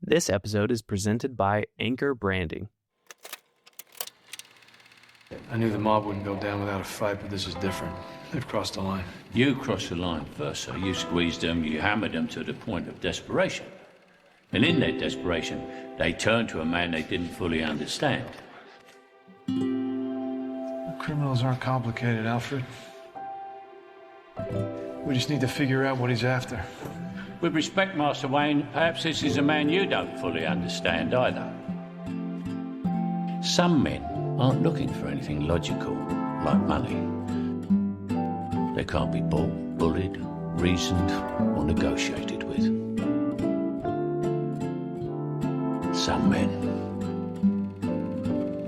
This episode is presented by Anchor Branding. I knew the mob wouldn't go down without a fight, but this is different. They've crossed the line. You crossed the line first, sir. You squeezed them, you hammered them to the point of desperation. And in their desperation, they turned to a man they didn't fully understand. Criminals aren't complicated, Alfred. We just need to figure out what he's after. With respect, Master Wayne, perhaps this is a man you don't fully understand either. Some men aren't looking for anything logical, like money. They can't be bought, bullied, reasoned, or negotiated with. Some men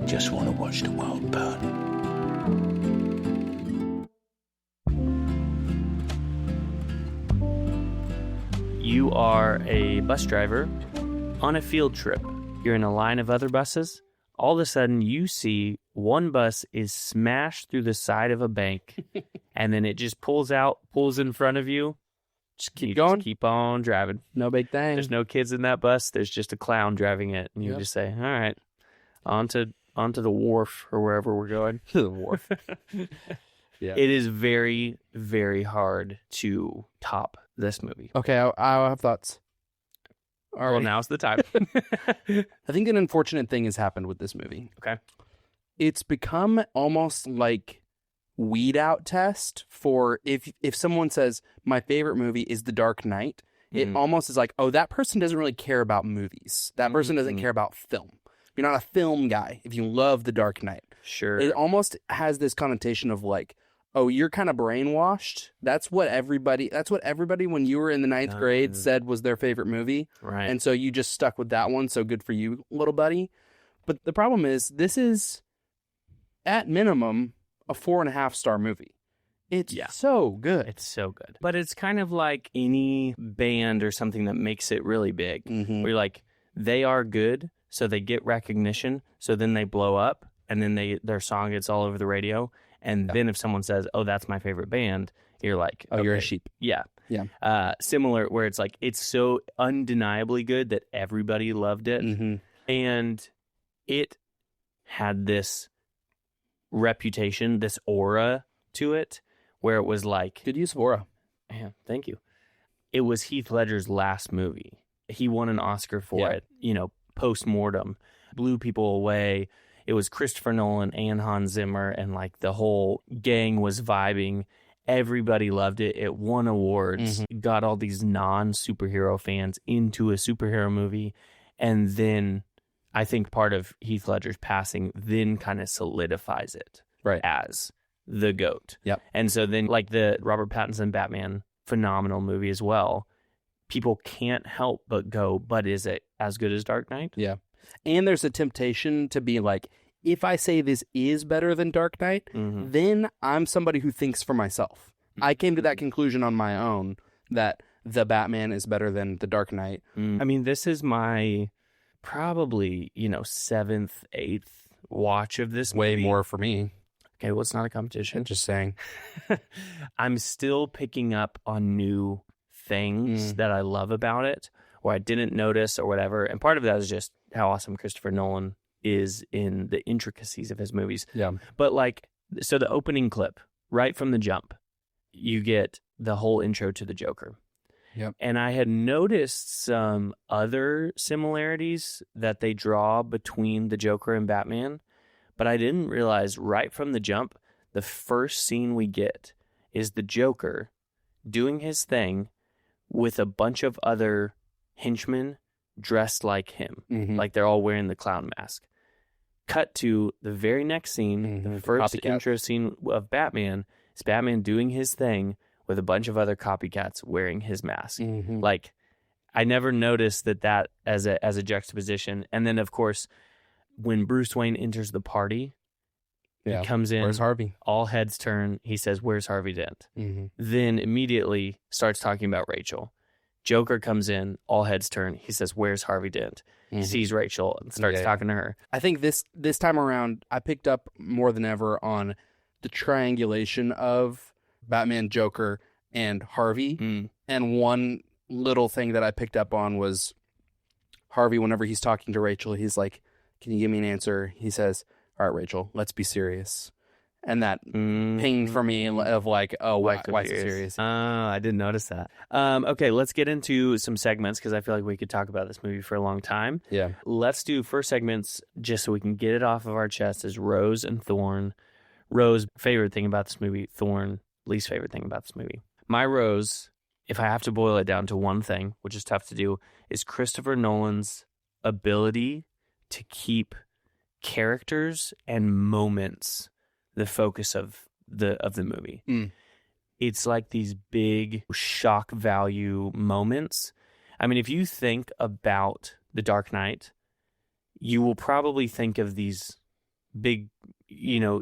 just want to watch the world burn. You are a bus driver on a field trip. You're in a line of other buses. All of a sudden, you see one bus is smashed through the side of a bank, and then it just pulls in front of you. Just keep going. Just keep on driving. No big thing. There's no kids in that bus. There's just a clown driving it, and you just say, "All right, onto the wharf or wherever we're going." To the wharf. Yeah. It is very, very hard to top this movie. Okay, I have thoughts. All right. Well, now's the time. I think an unfortunate thing has happened with this movie. Okay. It's become almost like weed out test for if someone says, my favorite movie is The Dark Knight, it almost is like, oh, that person doesn't really care about movies. That person doesn't care about film. You're not a film guy if you love The Dark Knight. Sure. It almost has this connotation of like, oh, you're kind of brainwashed. That's what everybody when you were in the ninth grade said was their favorite movie. Right. And so you just stuck with that one. So good for you, little buddy. But the problem is, this is at minimum a 4.5-star movie. It's so good. It's so good. But it's kind of like any band or something that makes it really big. Mm-hmm. Where you're like, they are good, so they get recognition, so then they blow up, and then their song gets all over the radio. And then if someone says, oh, that's my favorite band, you're like, oh, okay. you're a sheep. Yeah. Yeah. Similar, where it's like, it's so undeniably good that everybody loved it. Mm-hmm. And it had this reputation, this aura to it, where it was like... Good use of aura. Yeah, thank you. It was Heath Ledger's last movie. He won an Oscar for it, post-mortem. Blew people away. It was Christopher Nolan and Hans Zimmer, and like the whole gang was vibing. Everybody loved it. It won awards, got all these non-superhero fans into a superhero movie. And then I think part of Heath Ledger's passing then kind of solidifies it as the GOAT. Yep. And so then like the Robert Pattinson Batman, phenomenal movie as well. People can't help but go, but is it as good as Dark Knight? Yeah. And there's a temptation to be like, if I say this is better than Dark Knight, then I'm somebody who thinks for myself. I came to that conclusion on my own, that the Batman is better than the Dark Knight. I mean, this is my probably, 7th, 8th watch of this movie. Way more for me. Okay, well, it's not a competition. Just saying. I'm still picking up on new things that I love about it, or I didn't notice, or whatever. And part of that is just how awesome Christopher Nolan is in the intricacies of his movies. Yeah. But so the opening clip, right from the jump, you get the whole intro to the Joker. Yep. And I had noticed some other similarities that they draw between the Joker and Batman, but I didn't realize right from the jump, the first scene we get is the Joker doing his thing with a bunch of other henchmen dressed like him. Like they're all wearing the clown mask. Cut to the very next scene, the first intro scene of Batman, is Batman doing his thing with a bunch of other copycats wearing his mask. Like, I never noticed that as a juxtaposition. And then, of course, when Bruce Wayne enters the party, he comes in. Where's Harvey? All heads turn. He says, "Where's Harvey Dent?" Then immediately starts talking about Rachel. Joker comes in. All heads turn. He says, "Where's Harvey Dent?" He sees Rachel and starts talking to her. I think this time around, I picked up more than ever on the triangulation of Batman, Joker, and Harvey. And one little thing that I picked up on was Harvey, whenever he's talking to Rachel, he's like, can you give me an answer? He says, all right, Rachel, let's be serious. And that pinged for me of like, oh, why so serious? I didn't notice that. Okay, let's get into some segments because I feel like we could talk about this movie for a long time. Yeah. Let's do first segments just so we can get it off of our chest is Rose and Thorn. Rose, favorite thing about this movie. Thorn, least favorite thing about this movie. My Rose, if I have to boil it down to one thing, which is tough to do, is Christopher Nolan's ability to keep characters and moments the focus of the movie. It's like these big shock value moments. I mean, if you think about The Dark Knight, you will probably think of these big,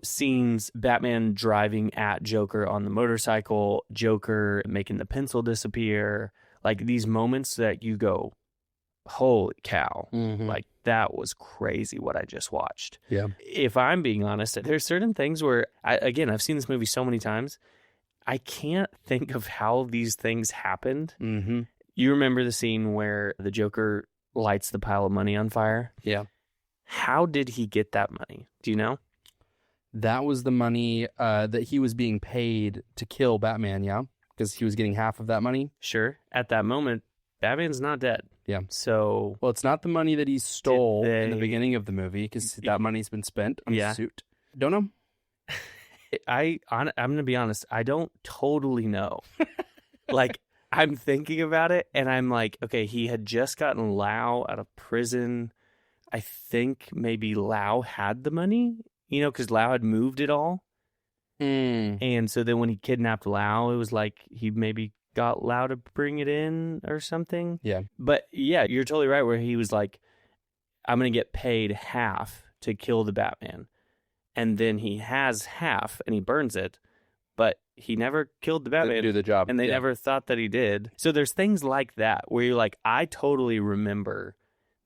scenes, Batman driving at Joker on the motorcycle, Joker making the pencil disappear, like these moments that you go, holy cow, like that was crazy what I just watched. Yeah. If I'm being honest, there's certain things where, I've seen this movie so many times, I can't think of how these things happened. You remember the scene where the Joker lights the pile of money on fire? Yeah. How did he get that money? Do you know? That was the money that he was being paid to kill Batman, yeah? Because he was getting half of that money? Sure. At that moment, Batman's not dead. Yeah. So, well, it's not the money that he stole in the beginning of the movie because that money's been spent on the suit. Don't know. I'm going to be honest. I don't totally know. Like, I'm thinking about it and I'm like, okay, he had just gotten Lau out of prison. I think maybe Lau had the money, because Lau had moved it all. And so then when he kidnapped Lau, it was like he maybe got Lau to bring it in or something. Yeah. But yeah, you're totally right where he was like, I'm going to get paid half to kill the Batman. And then he has half and he burns it, but he never killed the Batman. Didn't do the job. And they never thought that he did. So there's things like that where you're like, I totally remember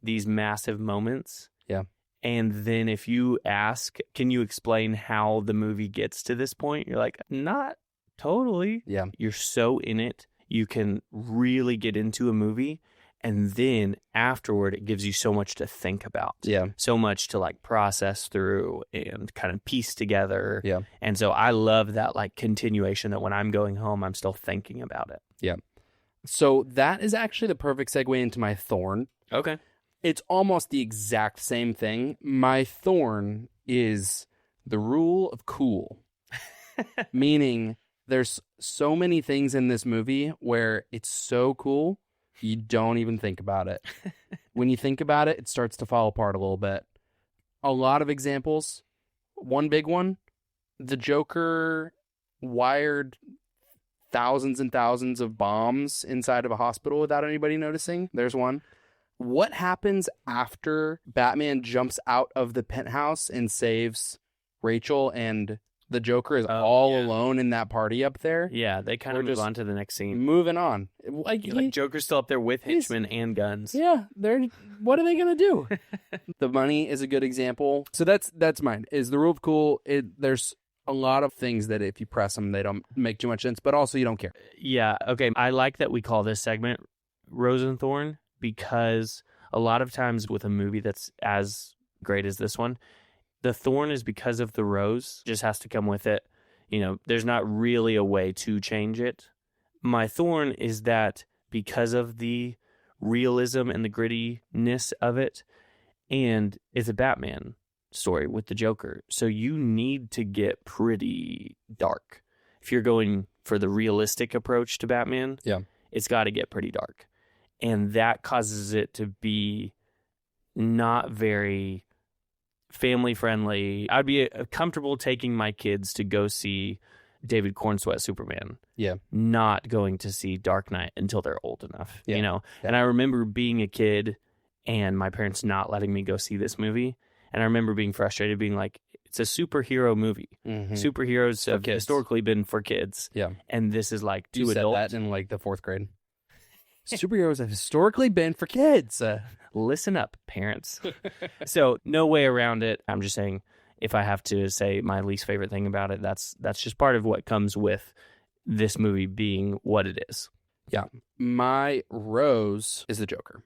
these massive moments. Yeah. And then if you ask, can you explain how the movie gets to this point? You're like, not totally. Yeah. You're so in it. You can really get into a movie. And then afterward, it gives you so much to think about. Yeah. So much to like process through and kind of piece together. Yeah. And so I love that like continuation that when I'm going home, I'm still thinking about it. Yeah. So that is actually the perfect segue into my Thorn. Okay. It's almost the exact same thing. My Thorn is the rule of cool, meaning there's so many things in this movie where it's so cool, you don't even think about it. When you think about it, it starts to fall apart a little bit. A lot of examples. One big one, the Joker wired thousands and thousands of bombs inside of a hospital without anybody noticing. There's one. What happens after Batman jumps out of the penthouse and saves Rachel and the Joker is alone in that party up there? Yeah, they kind of move on to the next scene. Moving on. Like Joker's still up there with henchmen and guns. Yeah, what are they going to do? The money is a good example. So that's mine. Is the rule of cool. There's a lot of things that if you press them, they don't make too much sense, but also you don't care. Yeah, okay. I like that we call this segment Rose and Thorn, because a lot of times with a movie that's as great as this one, the thorn is because of the rose, just has to come with it. There's not really a way to change it. My thorn is that because of the realism and the grittiness of it, and it's a Batman story with the Joker, so you need to get pretty dark. If you're going for the realistic approach to Batman, it's got to get pretty dark. And that causes it to be not very family friendly. I'd be comfortable taking my kids to go see David Cornsweat Superman. Yeah. Not going to see Dark Knight until they're old enough, Yeah. And I remember being a kid and my parents not letting me go see this movie. And I remember being frustrated, being like, it's a superhero movie. Mm-hmm. Superheroes have historically been for kids. Yeah. And this is like you too adult. said that in like the 4th grade. Superheroes have historically been for kids. Listen up, parents. So no way around it. I'm just saying, if I have to say my least favorite thing about it, that's just part of what comes with this movie being what it is. Yeah. My Rose is the Joker.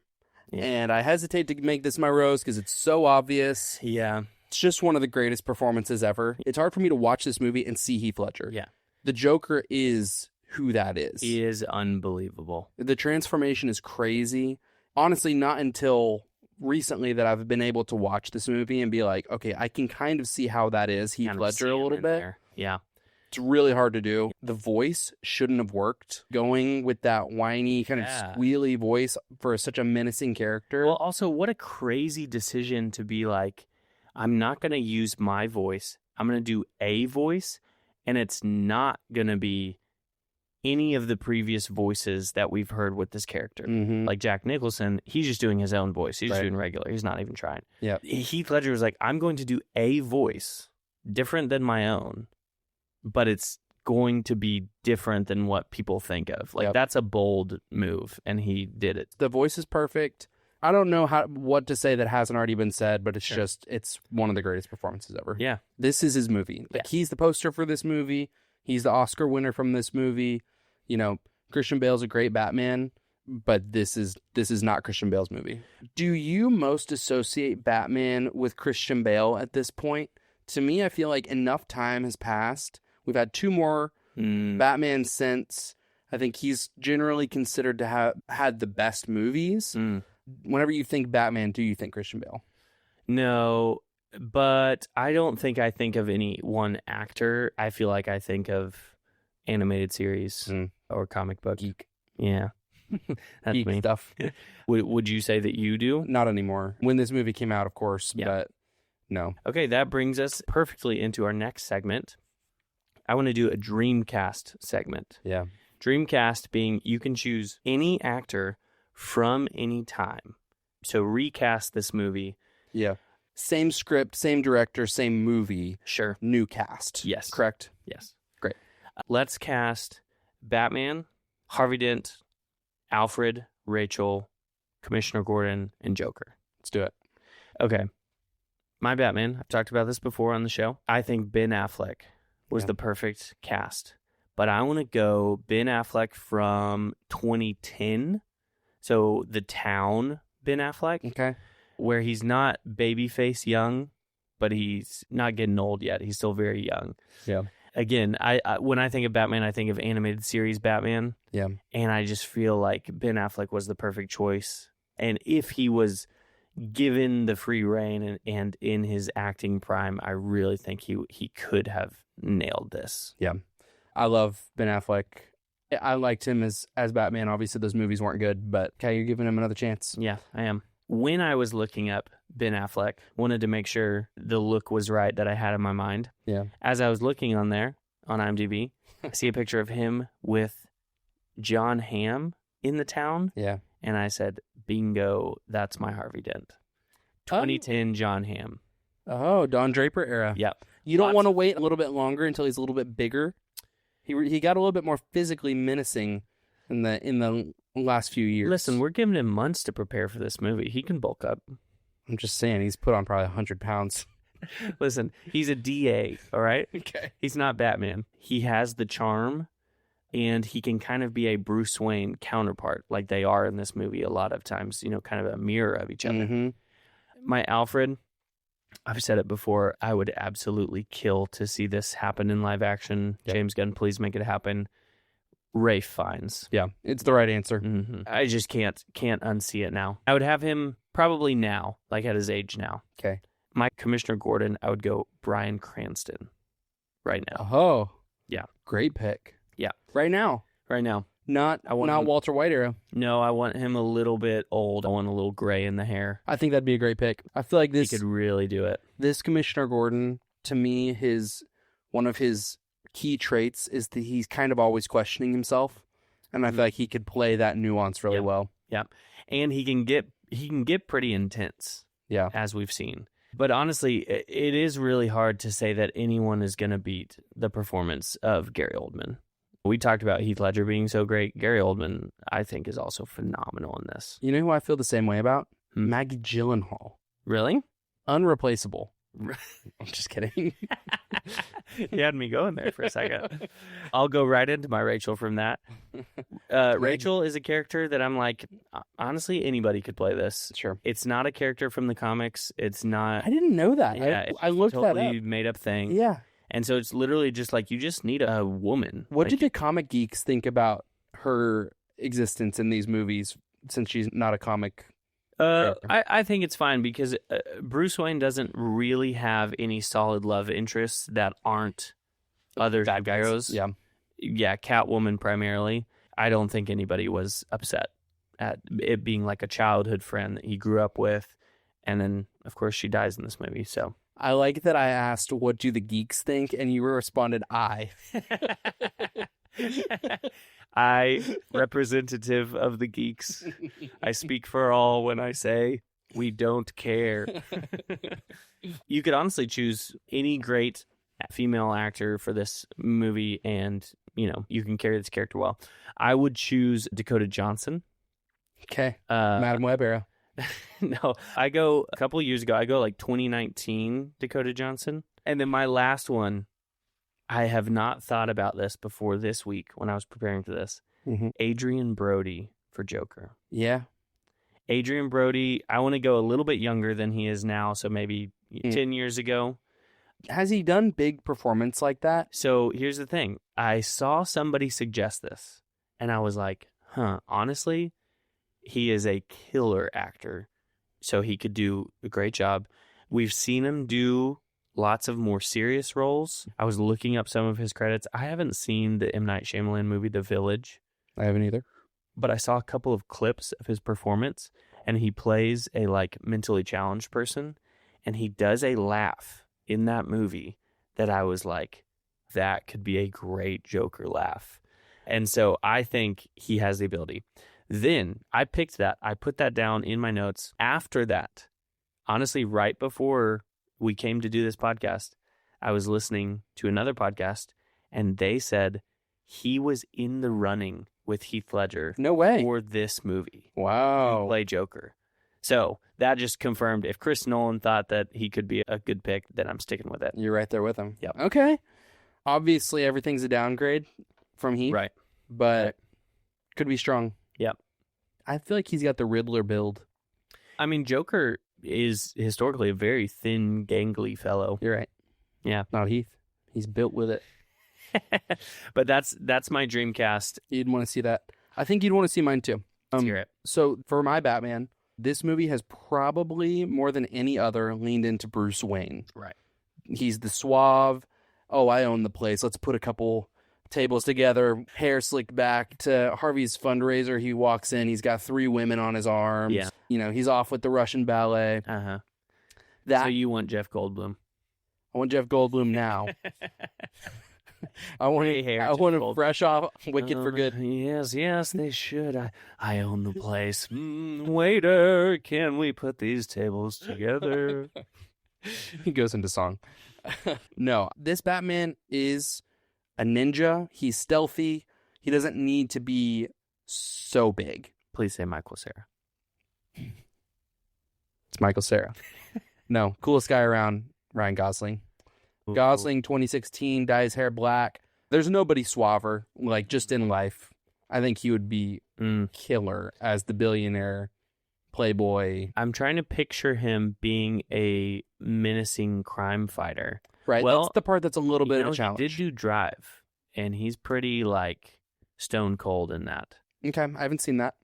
And I hesitate to make this my rose because it's so obvious. Yeah. It's just one of the greatest performances ever. It's hard for me to watch this movie and see Heath Ledger. Yeah. The Joker is who that is. He is unbelievable. The transformation is crazy. Honestly, not until recently that I've been able to watch this movie and be like, okay, I can kind of see how that is Heath Kind of Ledger see a him little in bit. there. Yeah. It's really hard to do. The voice shouldn't have worked. Going with that whiny, kind of squealy voice for such a menacing character. Well, also, what a crazy decision to be like, I'm not going to use my voice. I'm going to do a voice, and it's not going to be any of the previous voices that we've heard with this character. Mm-hmm. Like Jack Nicholson, he's just doing his own voice. He's just Right. doing regular. He's not even trying. Yeah. Heath Ledger was like, I'm going to do a voice different than my own, but it's going to be different than what people think of. Like, Yep. that's a bold move, and he did it. The voice is perfect. I don't know what to say that hasn't already been said, but it's Sure. just, it's one of the greatest performances ever. Yeah. This is his movie. Like, he's the poster for this movie. He's the Oscar winner from this movie. You know, Christian Bale's a great Batman, but this is not Christian Bale's movie. Do you most associate Batman with Christian Bale at this point? To me, I feel like enough time has passed. We've had 2 more Batman since. I think he's generally considered to have had the best movies. Whenever you think Batman, do you think Christian Bale? No, but I don't think I think of any one actor. I feel like I think of animated series or comic book. Geek. Yeah. That's Geek me. stuff. Would you say that you do? Not anymore. When this movie came out, of course, Yeah. but no. Okay, that brings us perfectly into our next segment. I want to do a Dreamcast segment. Yeah. Dreamcast being you can choose any actor from any time. So recast this movie. Yeah. Same script, same director, same movie, Sure. new cast. Yes. Correct? Yes. Great. Let's cast Batman, Harvey Dent, Alfred, Rachel, Commissioner Gordon, and Joker. Let's do it. Okay. My Batman, I've talked about this before on the show. I think Ben Affleck was the perfect cast. But I want to go Ben Affleck from 2010. So The Town Ben Affleck, Okay. where he's not babyface young, but he's not getting old yet. He's still very young. Yeah. Again, I when I think of Batman, I think of animated series Batman. Yeah. And I just feel like Ben Affleck was the perfect choice. And if he was given the free reign and in his acting prime, I really think he could have nailed this. Yeah. I love Ben Affleck. I liked him as Batman. Obviously, those movies weren't good, but okay, you're giving him another chance. Yeah, I am. When I was looking up Ben Affleck, wanted to make sure the look was right that I had in my mind. Yeah. As I was looking on there, on IMDb, I see a picture of him with John Hamm in The Town. Yeah. And I said, bingo, that's my Harvey Dent. 2010 John Hamm. Oh, Don Draper era. Yep. You don't Lots- want to wait a little bit longer until he's a little bit bigger. He got a little bit more physically menacing in the last few years. Listen, we're giving him months to prepare for this movie. He can bulk up. I'm just saying, he's put on probably 100 pounds. Listen, he's a DA, all right? Okay. He's not Batman. He has the charm, and he can kind of be a Bruce Wayne counterpart, like they are in this movie a lot of times, kind of a mirror of each other. Mm-hmm. My Alfred, I've said it before, I would absolutely kill to see this happen in live action. Yep. James Gunn, please make it happen. Rafe Fiennes. Yeah, it's the right answer. Mm-hmm. I just can't unsee it now. I would have him probably now, like at his age now. Okay. My Commissioner Gordon, I would go Bryan Cranston right now. Oh. Yeah. Great pick. Yeah. Right now. Right now. Not I want him- Walter White era. No, I want him a little bit old. I want a little gray in the hair. I think that'd be a great pick. I feel like He this could really do it. this Commissioner Gordon, to me, one of his key traits is that he's kind of always questioning himself, and I feel like he could play that nuance really Yep. well. Yeah. And he can get pretty intense, Yeah. as we've seen. But honestly, it is really hard to say that anyone is going to beat the performance of Gary Oldman. We talked about Heath Ledger being so great. Gary Oldman, I think, is also phenomenal in this. You know who I feel the same way about? Hmm. Maggie Gyllenhaal. Really? Unreplaceable. I'm just kidding. You had me going there for a second. I'll go right into my Rachel from that. Rachel is a character that I'm like, honestly, anybody could play this. Sure. It's not a character from the comics. It's not. I didn't know that. Yeah, I looked that totally up. made up thing. Yeah. And so it's literally just like you just need a woman. What Like, did the comic geeks think about her existence in these movies since she's not a comic? I think it's fine because Bruce Wayne doesn't really have any solid love interests that aren't other Bad guys. heroes. Yeah. Yeah, Catwoman primarily. I don't think anybody was upset at it being like a childhood friend that he grew up with. And then, of course, she dies in this movie. So I like that I asked, what do the geeks think? And you responded, I. I, representative of the geeks, I speak for all when I say we don't care. You could honestly choose any great female actor for this movie and, you know, you can carry this character well. I would choose Dakota Johnson. Okay. Madam Web era. No, I go a couple of years ago. I go like 2019 Dakota Johnson. And then my last one, I have not thought about this before this week when I was preparing for this. Mm-hmm. Adrian Brody for Joker. Yeah. Adrian Brody, I want to go a little bit younger than he is now, so maybe 10 years ago. Has he done big performance like that? So here's the thing. I saw somebody suggest this, and I was like, honestly, he is a killer actor, so he could do a great job. We've seen him do lots of more serious roles. I was looking up some of his credits. I haven't seen the M. Night Shyamalan movie, The Village. I haven't either. But I saw a couple of clips of his performance, and he plays a like mentally challenged person, and he does a laugh in that movie that I was like, that could be a great Joker laugh. And so I think he has the ability. Then I picked that. I put that down in my notes. After that, honestly, right before we came to do this podcast, I was listening to another podcast, and they said he was in the running with Heath Ledger. No way. For this movie. Wow. To play Joker. So that just confirmed if Chris Nolan thought that he could be a good pick, then I'm sticking with it. You're right there with him. Yep. Okay. Obviously, everything's a downgrade from Heath. Right. But could be strong. Yep. I feel like he's got the Riddler build. I mean, Joker is historically a very thin, gangly fellow. You're right. Yeah. Not Heath. He's built with it. But that's my dream cast. You'd want to see that. I think you'd want to see mine too. Let's hear it. So for my Batman, this movie has probably more than any other leaned into Bruce Wayne. Right. He's the suave, oh, I own the place. Let's put a couple tables together, hair slicked back to Harvey's fundraiser. He walks in, he's got 3 women on his arms. Yeah. You know, he's off with the Russian ballet. Uh-huh. That So you want Jeff Goldblum. I want Jeff Goldblum now. I want him fresh off Wicked for Good. Yes, they should. I own the place. Waiter, can we put these tables together? He goes into song. No, this Batman is a ninja. He's stealthy. He doesn't need to be so big. Please say Michael Cera. It's Michael Cera. No, coolest guy around, Ryan Gosling. Ooh. Gosling, 2016, dye his hair black. There's nobody suaver, like, just in life. I think he would be killer as the billionaire playboy. I'm trying to picture him being a menacing crime fighter. Right, Well, that's the part that's a little bit of a challenge. He did do Drive, and he's pretty, like, stone cold in that. Okay, I haven't seen that.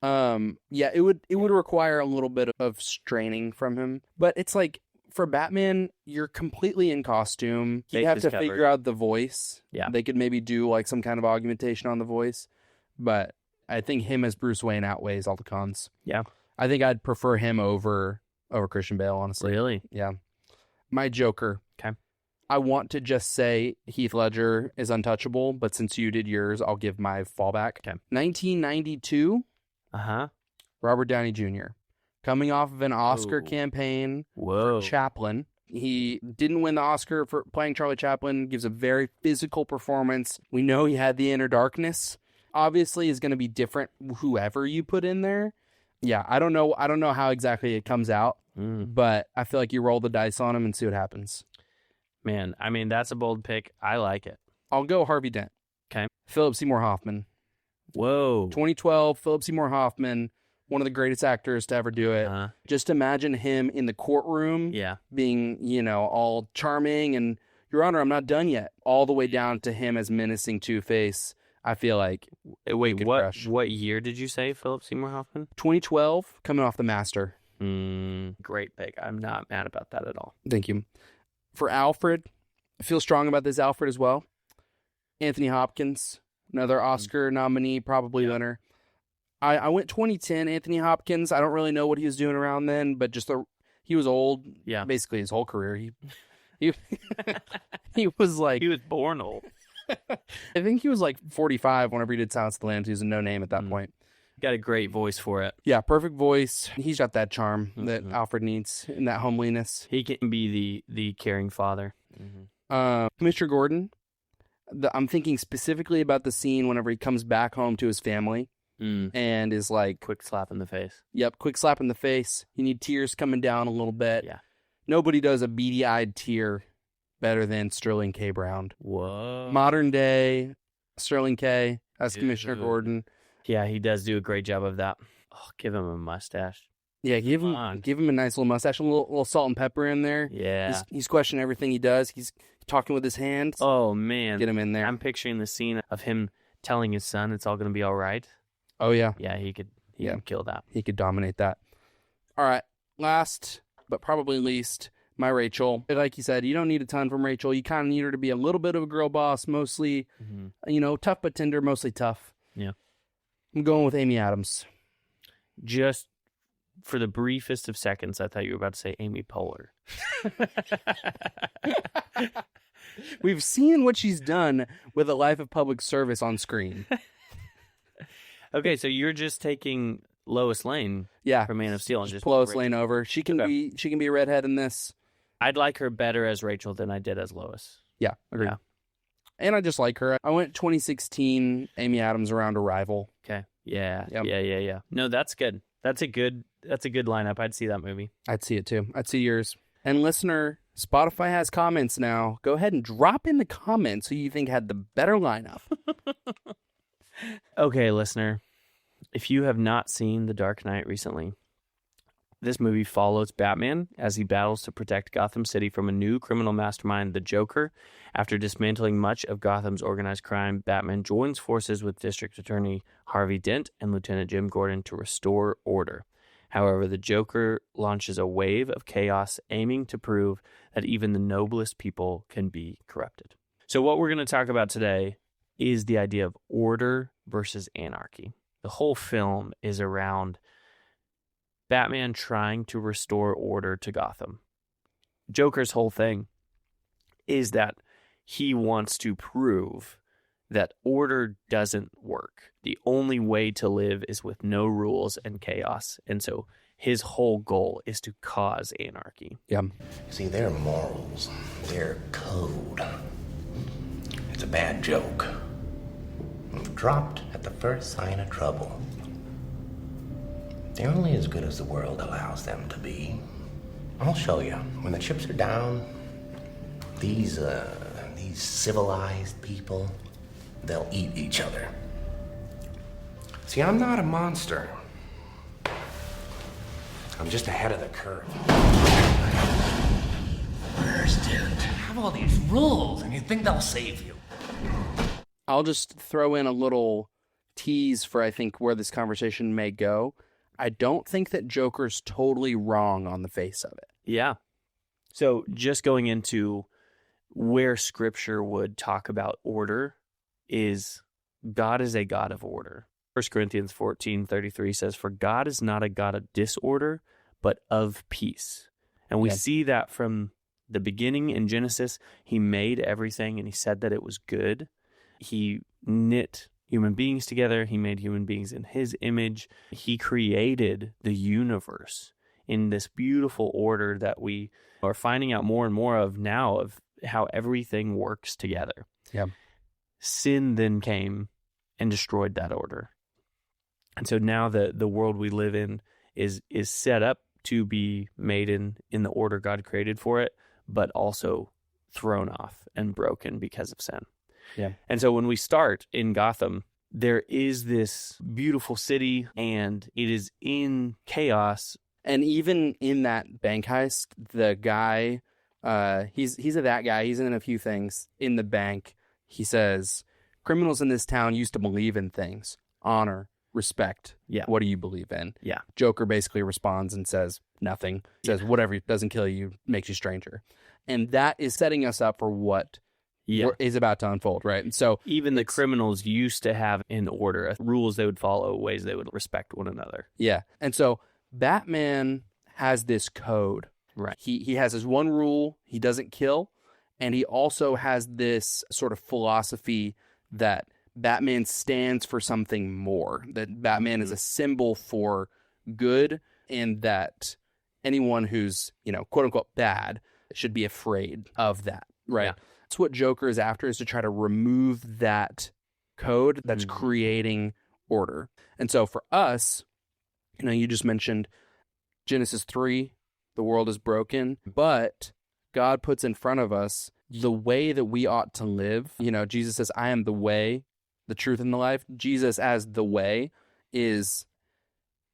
Yeah, it would require a little bit of straining from him. But it's like, for Batman, you're completely in costume. You Face have is to covered. figure out the voice. Yeah. They could maybe do like some kind of augmentation on the voice. But I think him as Bruce Wayne outweighs all the cons. Yeah. I think I'd prefer him over Christian Bale, honestly. Really? Yeah. My Joker. Okay. I want to just say Heath Ledger is untouchable, but since you did yours, I'll give my fallback. Okay. 1992, Uh-huh. Robert Downey Jr. Coming off of an Oscar Ooh. campaign Whoa. for Chaplin. He didn't win the Oscar for playing Charlie Chaplin, gives a very physical performance. We know he had the inner darkness. Obviously, is going to be different whoever you put in there, Yeah, I don't know how exactly it comes out, but I feel like you roll the dice on him and see what happens. Man, I mean, that's a bold pick. I like it. I'll go Harvey Dent. Okay. Philip Seymour Hoffman. Whoa. 2012, Philip Seymour Hoffman, one of the greatest actors to ever do it. Just imagine him in the courtroom being, all charming and, Your Honor, I'm not done yet. All the way down to him as menacing Two-Face. I feel like. Wait, what year did you say Philip Seymour Hoffman? 2012, coming off The Master. Great pick. I'm not mad about that at all. Thank you. For Alfred, I feel strong about this Alfred as well. Anthony Hopkins, another Oscar nominee, probably winner. I went 2010, Anthony Hopkins. I don't really know what he was doing around then, but he was old. Yeah. Basically his whole career. He was like... He was born old. I think he was like 45 whenever he did Silence of the Lambs. He was a no-name at that point. Got a great voice for it. Yeah, perfect voice. He's got that charm that Alfred needs and that homeliness. He can be the caring father. Commissioner Gordon, I'm thinking specifically about the scene whenever he comes back home to his family and is like... Quick slap in the face. Yep, quick slap in the face. You need tears coming down a little bit. Yeah. Nobody does a beady-eyed tear better than Sterling K. Brown. Whoa. Modern day Sterling K. as Commissioner Gordon. Yeah, he does do a great job of that. Oh, give him a mustache. Yeah, give him a nice little mustache, a little salt and pepper in there. Yeah. He's questioning everything he does. He's talking with his hands. Oh, man. Get him in there. I'm picturing the scene of him telling his son it's all going to be all right. Oh, yeah. Yeah, he could kill that. He could dominate that. All right. Last, but probably least, my Rachel. Like you said, you don't need a ton from Rachel. You kind of need her to be a little bit of a girl boss, mostly, tough but tender, mostly tough. Yeah. I'm going with Amy Adams. Just for the briefest of seconds, I thought you were about to say Amy Poehler. We've seen what she's done with a life of public service on screen. Okay, so you're just taking Lois Lane from Man of Steel and just Lois Lane over. She can be a redhead in this. I'd like her better as Rachel than I did as Lois. Yeah, agreed. Yeah. And I just like her. I went 2016 Amy Adams around Arrival. Okay. Yeah. Yep. Yeah. No, that's good. That's a good lineup. I'd see that movie. I'd see it too. I'd see yours. And listener, Spotify has comments now. Go ahead and drop in the comments who you think had the better lineup. Okay, listener. If you have not seen The Dark Knight recently, this movie follows Batman as he battles to protect Gotham City from a new criminal mastermind, the Joker. After dismantling much of Gotham's organized crime, Batman joins forces with District Attorney Harvey Dent and Lieutenant Jim Gordon to restore order. However, the Joker launches a wave of chaos, aiming to prove that even the noblest people can be corrupted. So what we're going to talk about today is the idea of order versus anarchy. The whole film is around Batman trying to restore order to Gotham. Joker's whole thing is that he wants to prove that order doesn't work. The only way to live is with no rules and chaos. And so his whole goal is to cause anarchy. Yeah. See, their morals, their code, it's a bad joke. Dropped at the first sign of trouble. They're only as good as the world allows them to be. I'll show you. When the chips are down, these civilized people, they'll eat each other. See, I'm not a monster. I'm just ahead of the curve. Understand? Have all these rules, and you think they'll save you. I'll just throw in a little tease for, I think, where this conversation may go. I don't think that Joker's totally wrong on the face of it. Yeah. So just going into where Scripture would talk about order is God is a God of order. 1 Corinthians 14:33 says, "For God is not a God of disorder, but of peace." And we see that from the beginning in Genesis. He made everything and he said that it was good. He knit human beings together. He made human beings in his image. He created the universe in this beautiful order that we are finding out more and more of now, of how everything works together. Yeah. Sin then came and destroyed that order. And so now the world we live in is set up to be made in the order God created for it, but also thrown off and broken because of sin. Yeah. And so when we start in Gotham, there is this beautiful city and it is in chaos. And even in that bank heist, the guy, he's a that guy. He's in a few things in the bank. He says, criminals in this town used to believe in things, honor, respect. Yeah. What do you believe in? Yeah. Joker basically responds and says nothing. Says whatever doesn't kill you makes you stranger. And that is setting us up for what is about to unfold, right? And so even the criminals used to have in order rules they would follow, ways they would respect one another. Yeah. And so Batman has this code. Right. He has his one rule, he doesn't kill, and he also has this sort of philosophy that Batman stands for something more, that Batman is a symbol for good, and that anyone who's, quote unquote bad should be afraid of that, right? Yeah. That's what Joker is after, is to try to remove that code that's creating order. And so for us, you just mentioned Genesis 3, the world is broken, but God puts in front of us the way that we ought to live. Jesus says, I am the way, the truth, and the life. Jesus as the way is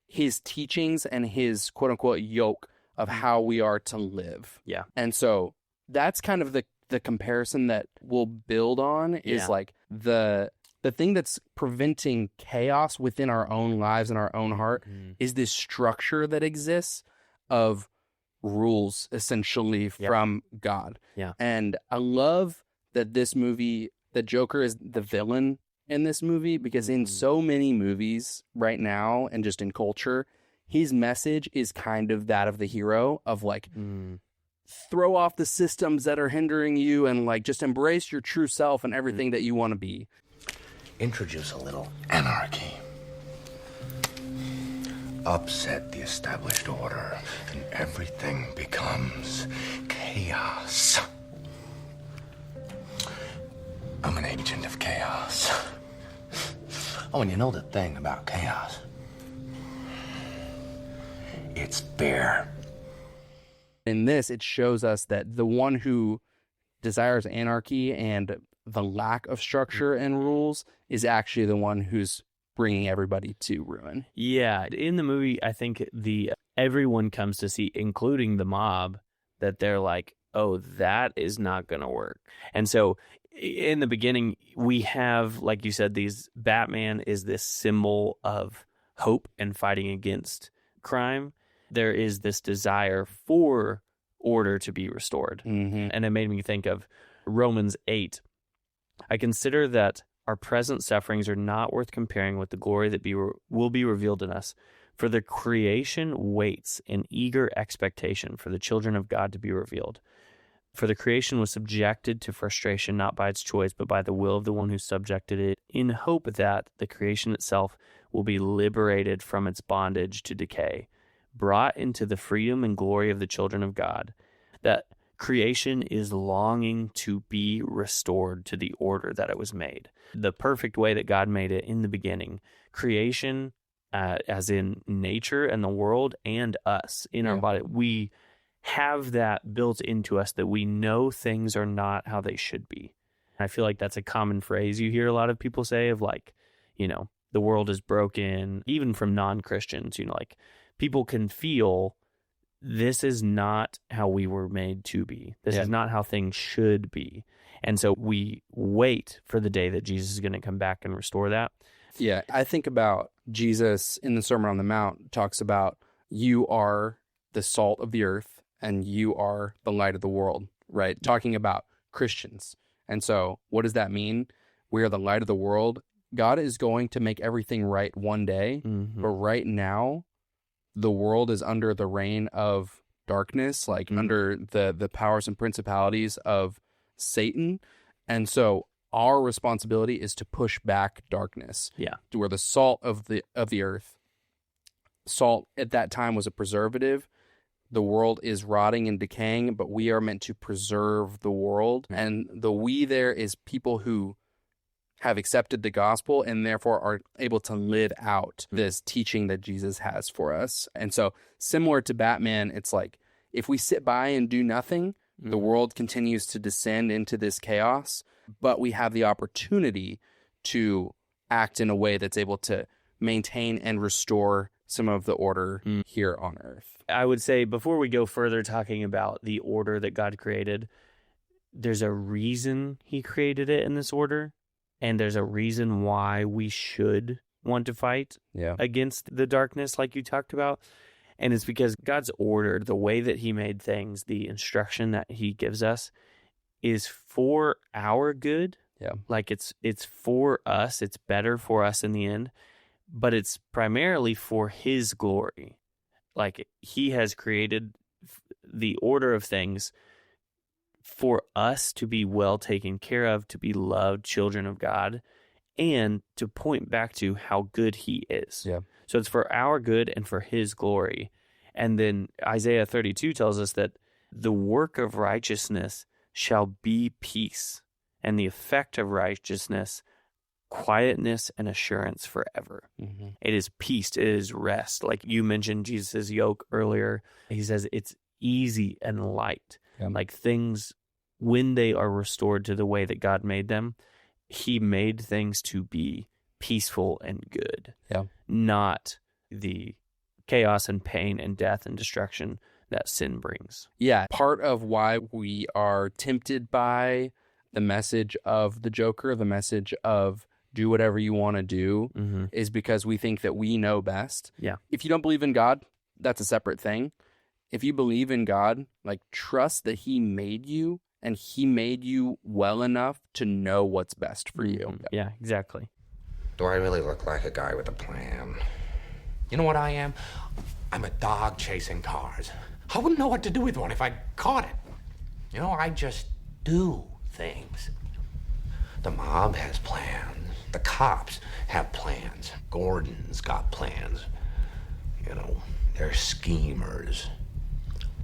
his teachings and his quote unquote yoke of how we are to live. Yeah. And so that's kind of the comparison that we'll build on is like the thing that's preventing chaos within our own lives and our own heart is this structure that exists of rules essentially from God. Yeah. And I love that this movie, that Joker is the villain in this movie, because in so many movies right now and just in culture, his message is kind of that of the hero of like, throw off the systems that are hindering you and like just embrace your true self and everything that you want to be. Introduce a little anarchy. Upset the established order, and everything becomes chaos. I'm an agent of chaos. Oh, and you know the thing about chaos? It's fear. In this, it shows us that the one who desires anarchy and the lack of structure and rules is actually the one who's bringing everybody to ruin. Yeah. In the movie, I think everyone comes to see, including the mob, that they're like, oh, that is not going to work. And so in the beginning, we have, like you said, Batman is this symbol of hope and fighting against crime. There is this desire for order to be restored. And it made me think of Romans 8. I consider that our present sufferings are not worth comparing with the glory that will be revealed in us. For the creation waits in eager expectation for the children of God to be revealed. For the creation was subjected to frustration not by its choice, but by the will of the one who subjected it, in hope that the creation itself will be liberated from its bondage to decay, brought into the freedom and glory of the children of God. That creation is longing to be restored to the order that it was made, the perfect way that God made it in the beginning. Creation, as in nature and the world, and us in our body, we have that built into us that we know things are not how they should be. I feel like that's a common phrase you hear a lot of people say of like, the world is broken, even from non-Christians, like people can feel this is not how we were made to be. This is not how things should be. And so we wait for the day that Jesus is going to come back and restore that. Yeah, I think about Jesus in the Sermon on the Mount talks about you are the salt of the earth and you are the light of the world, right? Talking about Christians. And so what does that mean? We are the light of the world. God is going to make everything right one day, but right now, the world is under the reign of darkness, like under the powers and principalities of Satan. And so our responsibility is to push back darkness. Yeah. We're the salt of the earth. Salt at that time was a preservative. The world is rotting and decaying, but we are meant to preserve the world. And the we there is people who have accepted the gospel and therefore are able to live out this teaching that Jesus has for us. And so similar to Batman, it's like if we sit by and do nothing, the world continues to descend into this chaos, but we have the opportunity to act in a way that's able to maintain and restore some of the order here on earth. I would say before we go further talking about the order that God created, there's a reason he created it in this order, and there's a reason why we should want to fight against the darkness like you talked about. And it's because God's order, the way that he made things, the instruction that he gives us is for our good. Yeah. Like it's for us. It's better for us in the end, but it's primarily for his glory. Like he has created the order of things for us to be well taken care of, to be loved children of God, and to point back to how good he is. Yeah. So it's for our good and for his glory. And then Isaiah 32 tells us that the work of righteousness shall be peace, and the effect of righteousness, quietness and assurance forever. Mm-hmm. It is peace. It is rest. Like you mentioned Jesus' yoke earlier. He says it's easy and light. Yeah. Like things, when they are restored to the way that God made them, he made things to be peaceful and good. Yeah. Not the chaos and pain and death and destruction that sin brings. Yeah. Part of why we are tempted by the message of the Joker, the message of do whatever you want to do, is because we think that we know best. Yeah. If you don't believe in God, that's a separate thing. If you believe in God, like trust that he made you and he made you well enough to know what's best for you. Yeah, exactly. Do I really look like a guy with a plan? You know what I am? I'm a dog chasing cars. I wouldn't know what to do with one if I caught it. You know, I just do things. The mob has plans. The cops have plans. Gordon's got plans. You know, they're schemers.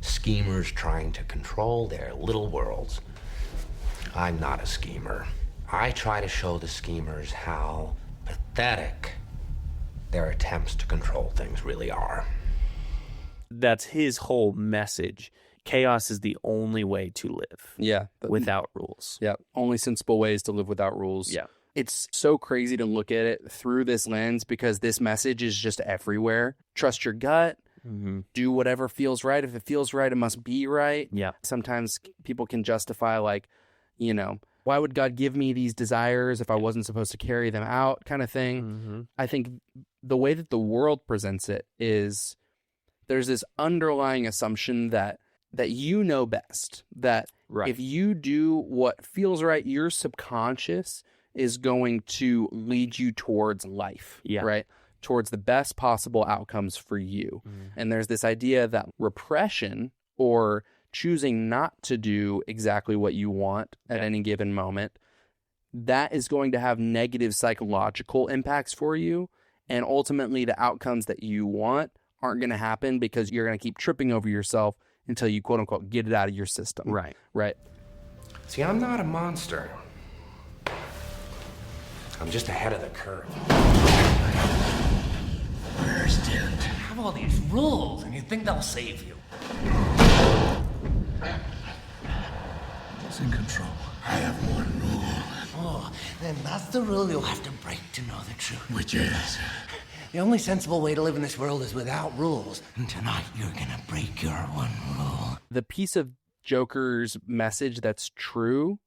Schemers trying to control their little worlds. I'm not a schemer. I try to show the schemers how pathetic their attempts to control things really are. That's his whole message. Chaos is the only way to live. Yeah. Without rules. Yeah. Only sensible ways to live without rules. Yeah. It's so crazy to look at it through this lens because this message is just everywhere. Trust your gut. Do whatever feels right. If it feels right, it must be right. Yeah. Sometimes people can justify like, you know, why would God give me these desires if I wasn't supposed to carry them out kind of thing. I think the way that the world presents it is there's this underlying assumption that you know best, that if you do what feels right, your subconscious is going to lead you towards life, right? Towards the best possible outcomes for you. And there's this idea that repression or choosing not to do exactly what you want at any given moment, that is going to have negative psychological impacts for you. And ultimately the outcomes that you want aren't going to happen because you're going to keep tripping over yourself until you quote unquote get it out of your system. Right. See, I'm not a monster. I'm just ahead of the curve. First, you have all these rules and you think they'll save you. Who's in control? I have one rule. Oh, then that's the rule you'll have to break to know the truth. Which is? The only sensible way to live in this world is without rules. And tonight you're gonna break your one rule. The piece of Joker's message that's true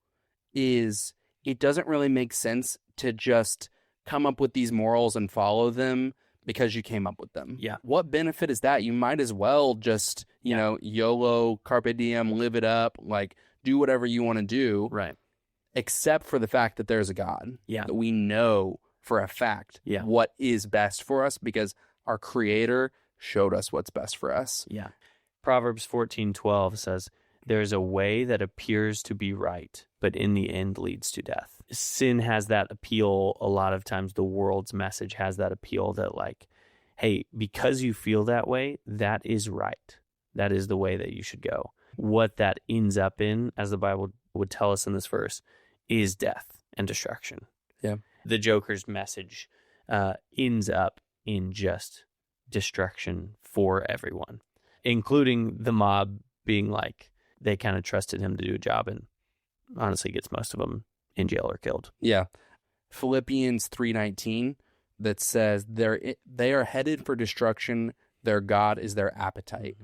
is it doesn't really make sense to just come up with these morals and follow them because you came up with them. Yeah. What benefit is that? You might as well just, you know, YOLO, carpe diem, live it up, like do whatever you want to do. Right. Except for the fact that there's a God. Yeah. That we know for a fact what is best for us because our Creator showed us what's best for us. Yeah. Proverbs 14:12 says, "There's a way that appears to be right, but in the end leads to death." Sin has that appeal. A lot of times the world's message has that appeal that like, hey, because you feel that way, that is right. That is the way that you should go. What that ends up in, as the Bible would tell us in this verse, is death and destruction. Yeah. The Joker's message ends up in just destruction for everyone, including the mob being like, they kind of trusted him to do a job, and honestly gets most of them in jail or killed. Yeah. Philippians 3:19 that says they are headed for destruction. Their God is their appetite.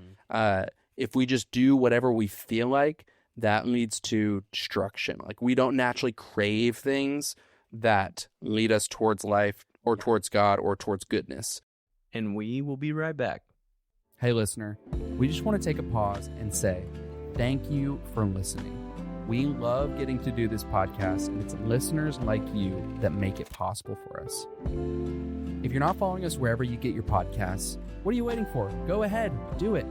If we just do whatever we feel like, that leads to destruction. Like, we don't naturally crave things that lead us towards life or towards God or towards goodness. And we will be right back. Hey, listener, we just want to take a pause and say thank you for listening. We love getting to do this podcast, and it's listeners like you that make it possible for us. If you're not following us wherever you get your podcasts, what are you waiting for? Go ahead, do it.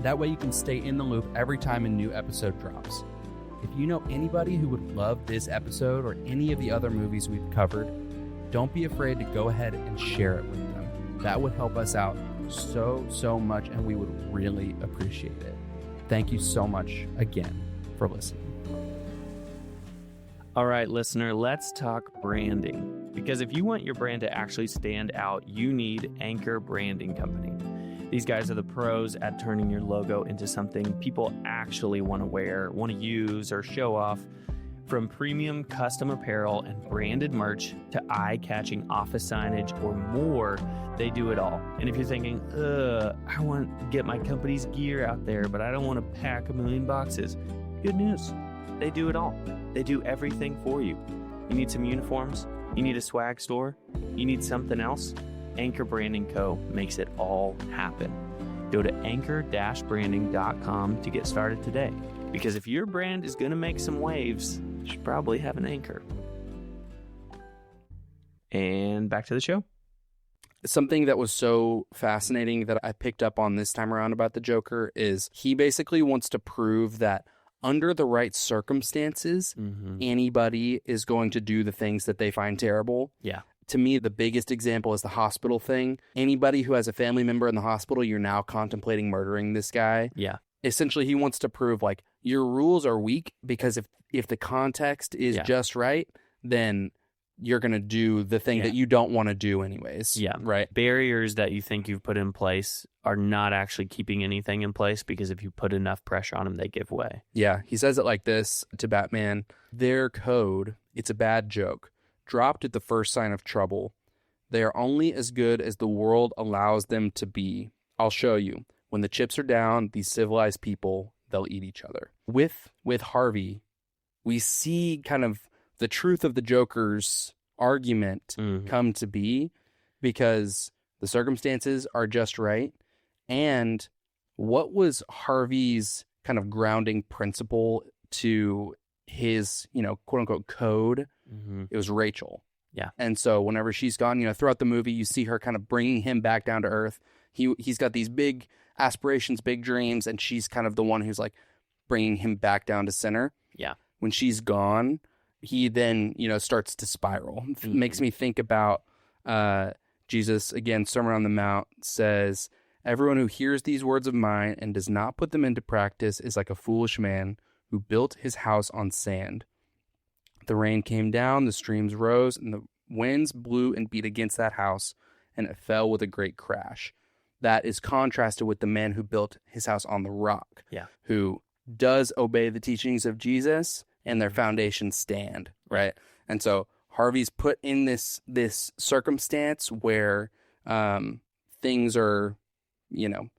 That way you can stay in the loop every time a new episode drops. If you know anybody who would love this episode or any of the other movies we've covered, don't be afraid to go ahead and share it with them. That would help us out so much, and we would really appreciate it. Thank you so much again for listening. All right, listener, let's talk branding. Because if you want your brand to actually stand out, you need Anchor Branding Company. These guys are the pros at turning your logo into something people actually want to wear, want to use, or show off. From premium custom apparel and branded merch to eye-catching office signage or more, they do it all. And if you're thinking, I want to get my company's gear out there, but I don't want to pack a million boxes, good news. They do it all. They do everything for you. You need some uniforms? You need a swag store? You need something else? Anchor Branding Co. makes it all happen. Go to anchor-branding.com to get started today. Because if your brand is going to make some waves, you should probably have an anchor. And back to the show. Something that was so fascinating that I picked up on this time around about the Joker is he basically wants to prove that under the right circumstances, anybody is going to do the things that they find terrible. Yeah. To me, the biggest example is the hospital thing. Anybody who has a family member in the hospital, you're now contemplating murdering this guy. Yeah. Essentially, he wants to prove, like, your rules are weak because if the context is just right, then you're going to do the thing that you don't want to do anyways. Yeah. Right. Barriers that you think you've put in place are not actually keeping anything in place, because if you put enough pressure on them, they give way. Yeah. He says it like this to Batman: their code, it's a bad joke, dropped at the first sign of trouble. They are only as good as the world allows them to be. I'll show you. When the chips are down, these civilized people, they'll eat each other. With Harvey, we see kind of the truth of the Joker's argument come to be, because the circumstances are just right. And what was Harvey's kind of grounding principle to his, quote unquote code? It was Rachel. Yeah. And so whenever she's gone, throughout the movie, you see her kind of bringing him back down to earth. He's got these big aspirations, big dreams, and she's kind of the one who's like bringing him back down to center. Yeah. When she's gone, he then, starts to spiral. Makes me think about Jesus, again, Sermon on the Mount says, everyone who hears these words of mine and does not put them into practice is like a foolish man who built his house on sand. The rain came down, the streams rose, and the winds blew and beat against that house, and it fell with a great crash. That is contrasted with the man who built his house on the rock, who does obey the teachings of Jesus, and their foundations stand, right? And so Harvey's put in this circumstance where things are,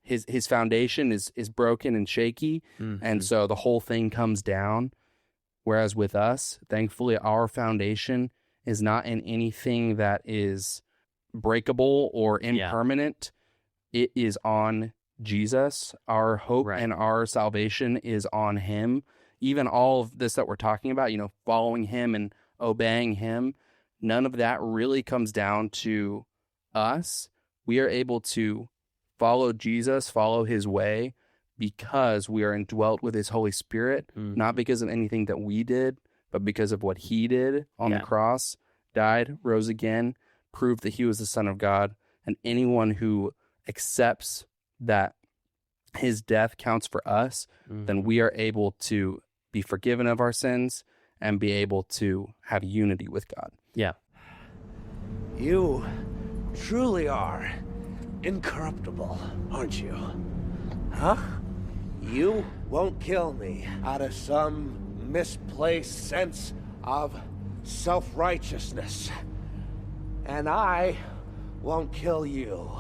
his foundation is broken and shaky, and so the whole thing comes down. Whereas with us, thankfully, our foundation is not in anything that is breakable or impermanent. It is on Jesus. Our hope and our salvation is on him. Even all of this that we're talking about, following him and obeying him, none of that really comes down to us. We are able to follow Jesus, follow his way, because we are indwelt with his Holy Spirit, not because of anything that we did, but because of what he did on the cross, died, rose again, proved that he was the Son of God. And anyone who accepts that his death counts for us, then we are able to be forgiven of our sins and be able to have unity with God. Yeah. You truly are incorruptible, aren't you? Huh? You won't kill me out of some misplaced sense of self-righteousness. And I won't kill you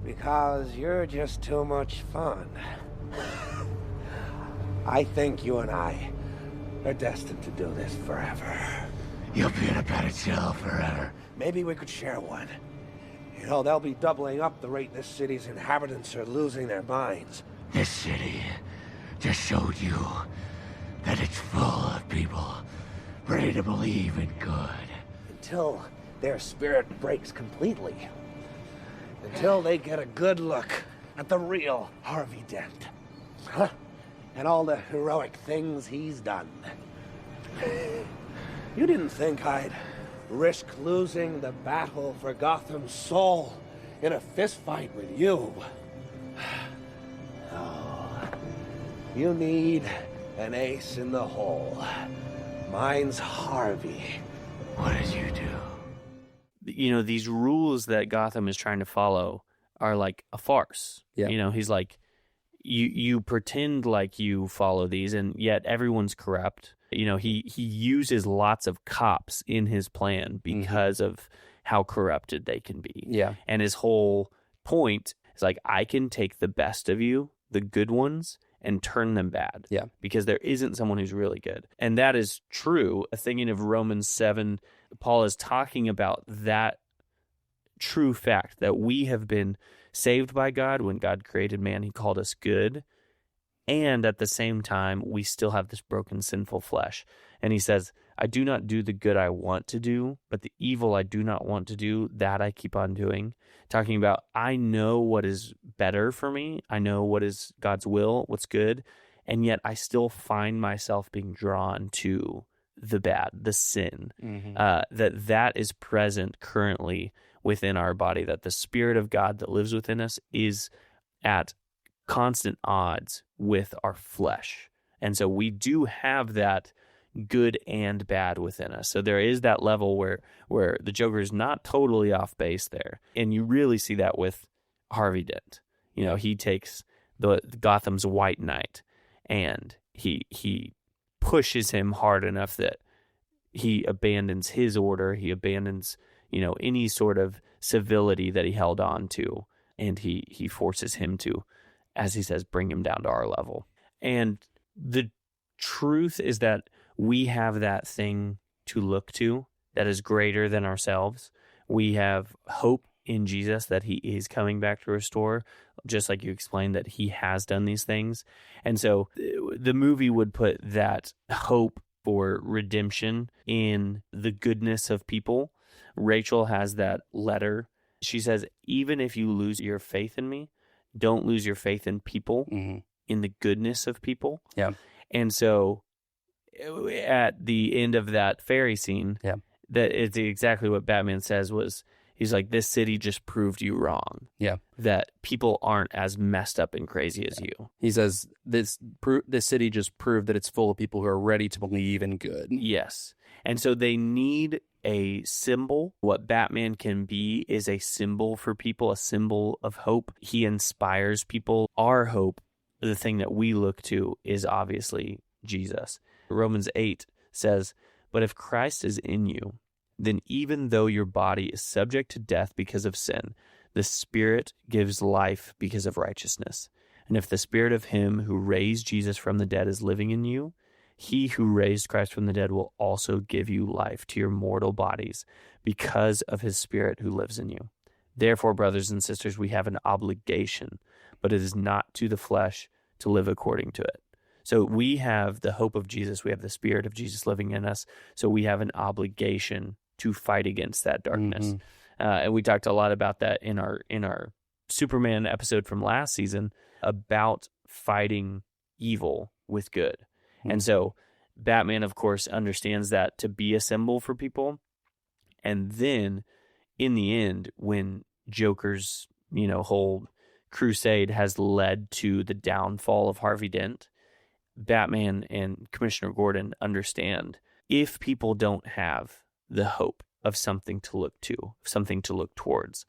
because you're just too much fun. I think you and I are destined to do this forever. You'll be in a padded cell forever. Maybe we could share one. You know, they'll be doubling up the rate this city's inhabitants are losing their minds. This city just showed you that it's full of people ready to believe in good. Until their spirit breaks completely. Until they get a good look at the real Harvey Dent. Huh? And all the heroic things he's done. You didn't think I'd risk losing the battle for Gotham's soul in a fistfight with you. Oh, you need an ace in the hole. Mine's Harvey. What did you do? You know, these rules that Gotham is trying to follow are like a farce. Yeah. You know, he's like, you pretend like you follow these, and yet everyone's corrupt. You know, he uses lots of cops in his plan because of how corrupted they can be. Yeah. And his whole point is like, I can take the best of you, the good ones, and turn them bad. Yeah. Because there isn't someone who's really good. And that is true. Thinking of Romans 7, Paul is talking about that true fact that we have been saved by God. When God created man, he called us good. And at the same time, we still have this broken, sinful flesh. And he says, I do not do the good I want to do, but the evil I do not want to do, that I keep on doing. Talking about, I know what is better for me. I know what is God's will, what's good. And yet I still find myself being drawn to the bad, the sin, that is present currently within our body, that the Spirit of God that lives within us is at constant odds with our flesh. And so we do have that good and bad within us. So there is that level where the Joker is not totally off base there. And you really see that with Harvey Dent. You know, he takes the Gotham's White Knight and he pushes him hard enough that he abandons his order. He abandons, you know, any sort of civility that he held on to. And he forces him to, as he says, bring him down to our level. And the truth is that we have that thing to look to that is greater than ourselves. We have hope in Jesus that he is coming back to restore, just like you explained that he has done these things. And so the movie would put that hope for redemption in the goodness of people. Rachel has that letter. She says, even if you lose your faith in me, don't lose your faith in people, in the goodness of people. Yeah. And so at the end of that ferry scene, that is exactly what Batman says was, he's like, this city just proved you wrong. Yeah. That people aren't as messed up and crazy as you. He says, this city just proved that it's full of people who are ready to believe in good. Yes. And so they need a symbol. What Batman can be is a symbol for people, a symbol of hope. He inspires people. Our hope, the thing that we look to, is obviously Jesus. Romans 8 says, but if Christ is in you, then even though your body is subject to death because of sin, the Spirit gives life because of righteousness. And if the Spirit of him who raised Jesus from the dead is living in you, he who raised Christ from the dead will also give you life to your mortal bodies because of his Spirit who lives in you. Therefore, brothers and sisters, we have an obligation, but it is not to the flesh to live according to it. So we have the hope of Jesus. We have the Spirit of Jesus living in us. So we have an obligation to fight against that darkness. And we talked a lot about that in our Superman episode from last season about fighting evil with good. And so Batman, of course, understands that to be a symbol for people. And then in the end, when Joker's, whole crusade has led to the downfall of Harvey Dent, Batman and Commissioner Gordon understand if people don't have the hope of something to look to, something to look towards,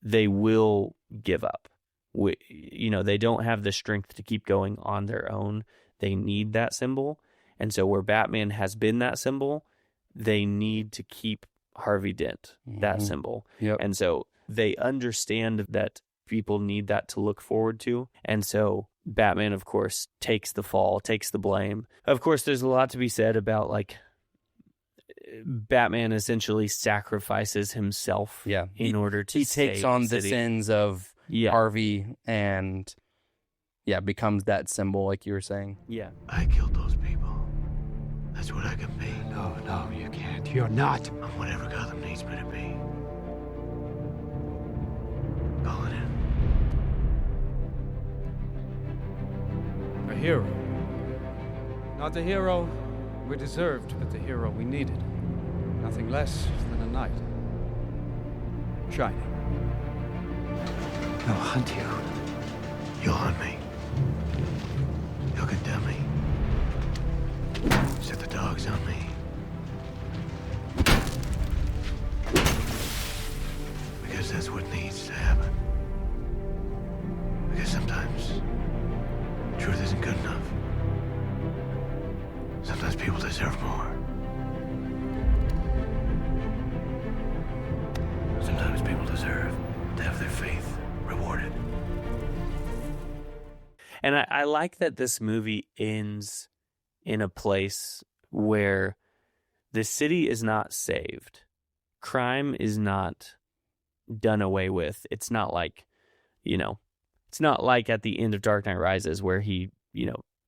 they will give up. They don't have the strength to keep going on their own. They need that symbol. And so where Batman has been that symbol, they need to keep Harvey Dent that symbol. Yep. And so they understand that people need that to look forward to. And so Batman, of course, takes the fall, takes the blame. Of course, there's a lot to be said about, like, Batman essentially sacrifices himself in order to save He takes on the city. sins of Harvey and becomes that symbol, like you were saying. Yeah. I killed those people. That's what I can be. No, you can't. You're not. I'm whatever Gotham needs me to be. Call it in. A hero. Not the hero we deserved, but the hero we needed. Nothing less than a knight. Shining. They'll hunt you. You'll hunt me. You'll condemn me. Set the dogs on me. Because that's what needs to happen. Because sometimes truth isn't good enough. Sometimes people deserve more. Sometimes people deserve to have their faith rewarded. And I like that this movie ends in a place where the city is not saved. Crime is not done away with. It's not like, it's not like at the end of Dark Knight Rises where he,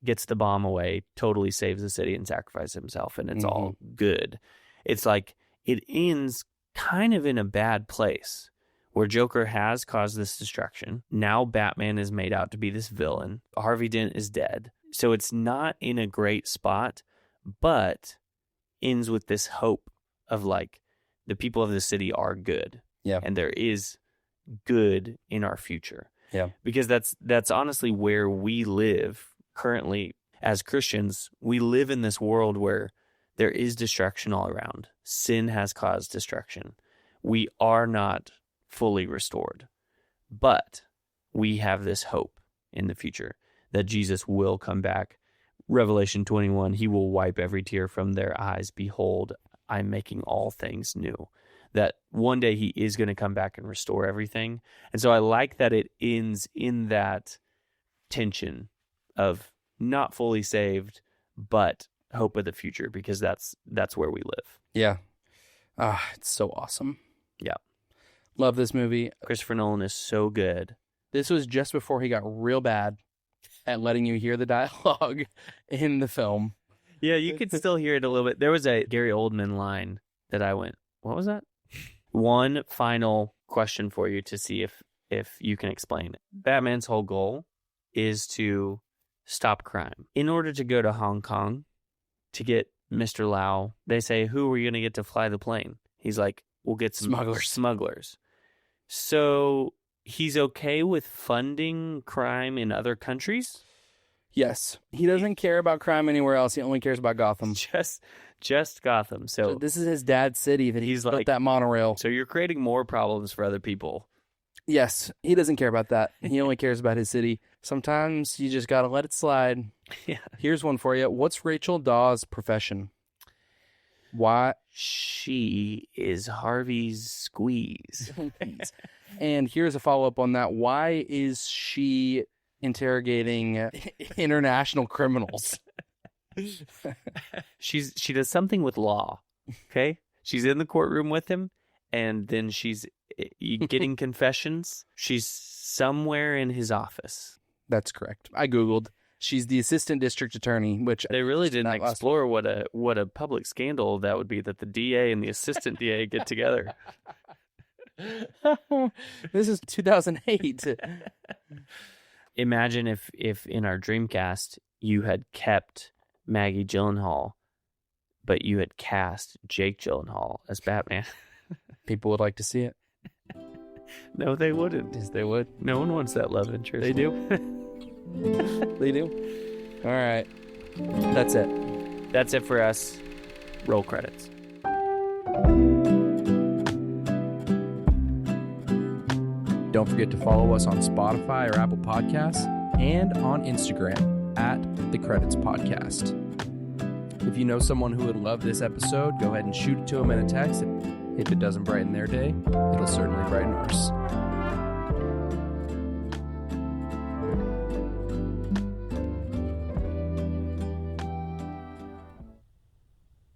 gets the bomb away, totally saves the city and sacrifices himself, and it's all good. It's like it ends kind of in a bad place where Joker has caused this destruction. Now Batman is made out to be this villain. Harvey Dent is dead. So it's not in a great spot, but ends with this hope of, like, the people of the city are good. Yeah. And there is good in our future. Yeah. Because that's honestly where we live currently as Christians. We live in this world where there is destruction all around. Sin has caused destruction. We are not fully restored, but we have this hope in the future that Jesus will come back. Revelation 21, he will wipe every tear from their eyes. Behold, I'm making all things new. That one day he is going to come back and restore everything. And so I like that it ends in that tension of not fully saved, but hope of the future, because that's where we live. Yeah. It's so awesome. Yeah. Love this movie. Christopher Nolan is so good. This was just before he got real bad at letting you hear the dialogue in the film. Yeah, you could still hear it a little bit. There was a Gary Oldman line that I went, what was that? One final question for you to see if you can explain it. Batman's whole goal is to stop crime. In order to go to Hong Kong to get Mr. Lau, they say, who are you going to get to fly the plane? He's like, we'll get some smugglers. So he's okay with funding crime in other countries? Yes. He doesn't care about crime anywhere else. He only cares about Gotham. Just Gotham. So this is his dad's city that he's built like, that monorail. So you're creating more problems for other people. Yes. He doesn't care about that. He only cares about his city. Sometimes you just got to let it slide. Yeah. Here's one for you. What's Rachel Dawes' profession? Why? She is Harvey's squeeze. And here's a follow-up on that. Why is she interrogating international criminals? She does something with law. Okay? She's in the courtroom with him, and then she's getting confessions. She's somewhere in his office. That's correct. I Googled. She's the assistant district attorney, which they really didn't explore what a public scandal that would be, that the DA and the assistant DA get together. This is 2008. Imagine if in our Dreamcast you had kept Maggie Gyllenhaal, but you had cast Jake Gyllenhaal as Batman. People would like to see it. No, they wouldn't. Yes, they would. No one wants that love interest. They do. They do. All right. That's it. That's it for us. Roll credits. Don't forget to follow us on Spotify or Apple Podcasts and on Instagram at The Credits Podcast. If you know someone who would love this episode, go ahead and shoot it to them in a text. If it doesn't brighten their day, it'll certainly brighten ours.